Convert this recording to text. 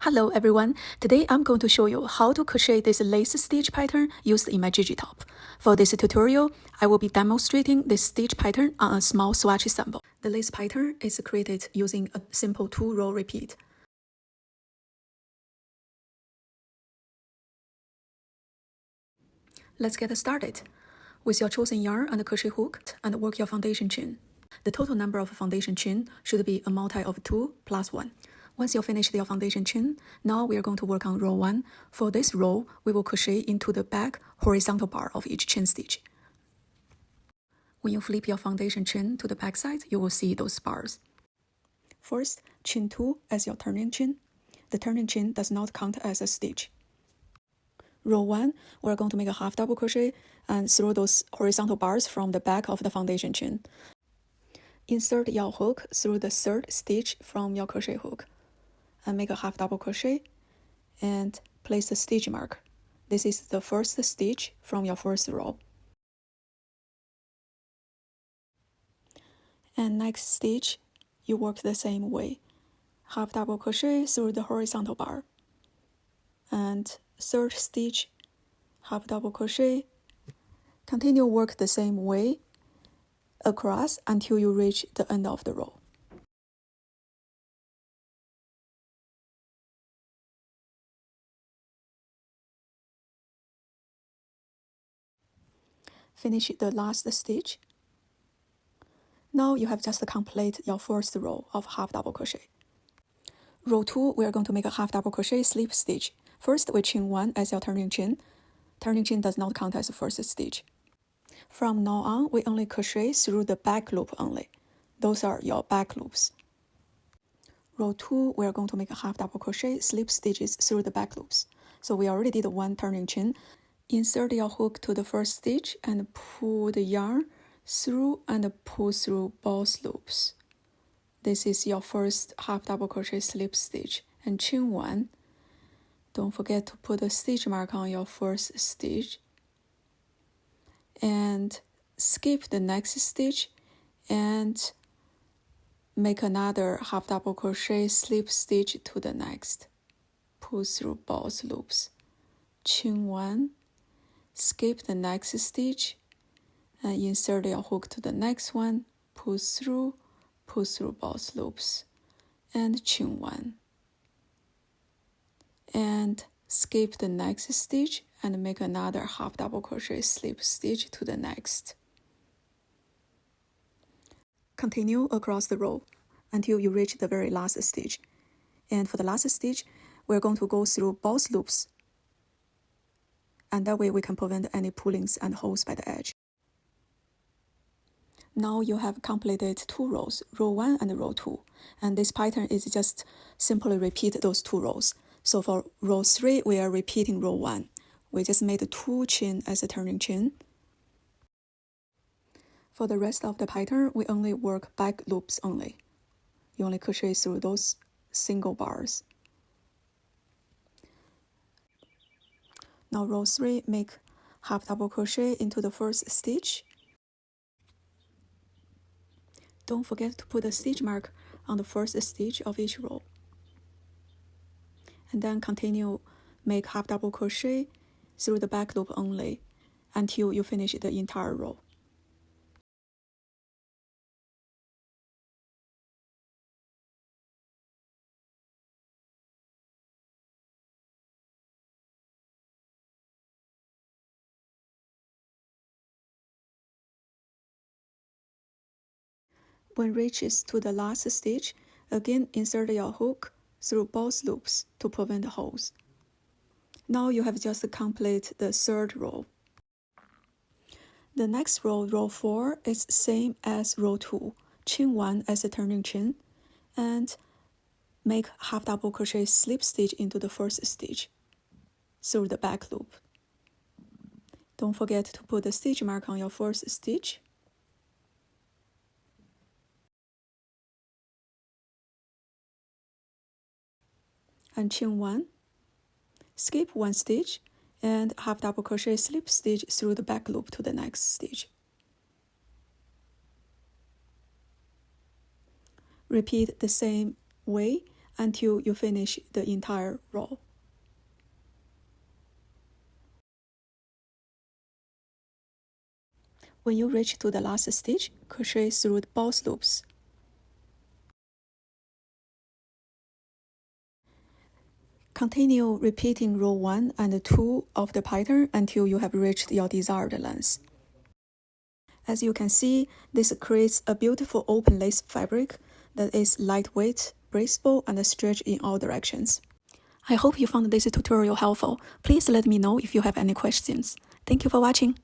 Hello everyone, today I'm going to show you how to crochet this lace stitch pattern used in my Gigi top. For this tutorial, I will be demonstrating this stitch pattern on a small swatch sample. The lace pattern is created using a simple 2-row repeat. Let's get started. With your chosen yarn and crochet hook and work your foundation chain. The total number of foundation chain should be a multi of 2 plus 1. Once you finish your foundation chain, now we are going to work on row 1. For this row, we will crochet into the back horizontal bar of each chain stitch. When you flip your foundation chain to the back side, you will see those bars. First, chain 2 as your turning chain. The turning chain does not count as a stitch. Row 1, we're going to make a half double crochet and throw those horizontal bars from the back of the foundation chain. Insert your hook through the third stitch from your crochet hook and make a half double crochet and place the stitch mark. This is the first stitch from your first row. And next stitch, you work the same way. Half double crochet through the horizontal bar. And third stitch, half double crochet. Continue work the same way across until you reach the end of the row. Finish the last stitch. Now you have just completed your first row of half double crochet. Row 2, we are going to make a half double crochet slip stitch. First, we chain 1 as your turning chain. Turning chain does not count as the first stitch. From now on, we only crochet through the back loop only. Those are your back loops. Row 2, we are going to make a half double crochet slip stitches through the back loops. So we already did one turning chain. Insert your hook to the first stitch and pull the yarn through and pull through both loops. This is your first half double crochet slip stitch and chain 1. Don't forget to put a stitch mark on your first stitch and skip the next stitch and make another half double crochet slip stitch to the next. Pull through both loops. Chain 1, skip the next stitch and insert your hook to the next one, pull through both loops and chain 1. And skip the next stitch and make another half double crochet slip stitch to the next. Continue across the row until you reach the very last stitch. And for the last stitch, we're going to go through both loops. And that way we can prevent any pullings and holes by the edge. Now you have completed 2 rows, row 1 and row 2. And this pattern is just simply repeat those 2 rows. So for row 3, we are repeating row 1. We just made 2 chain as a turning chain. For the rest of the pattern, we only work back loops only. You only crochet through those single bars. Now row 3, make half double crochet into the first stitch. Don't forget to put a stitch mark on the first stitch of each row. And then continue make half double crochet through the back loop only until you finish the entire row. When reaches to the last stitch, again insert your hook through both loops to prevent holes. Now you have just completed the third row. The next row, row 4, is same as row 2. Chain 1 as a turning chain and make half double crochet slip stitch into the first stitch through the back loop. Don't forget to put the stitch mark on your first stitch. And chain 1, skip 1 stitch and half double crochet slip stitch through the back loop to the next stitch. Repeat the same way until you finish the entire row. When you reach to the last stitch, crochet through both loops. Continue repeating row 1 and 2 of the pattern until you have reached your desired length. As you can see, this creates a beautiful open lace fabric that is lightweight, breathable, and stretch in all directions. I hope you found this tutorial helpful. Please let me know if you have any questions. Thank you for watching.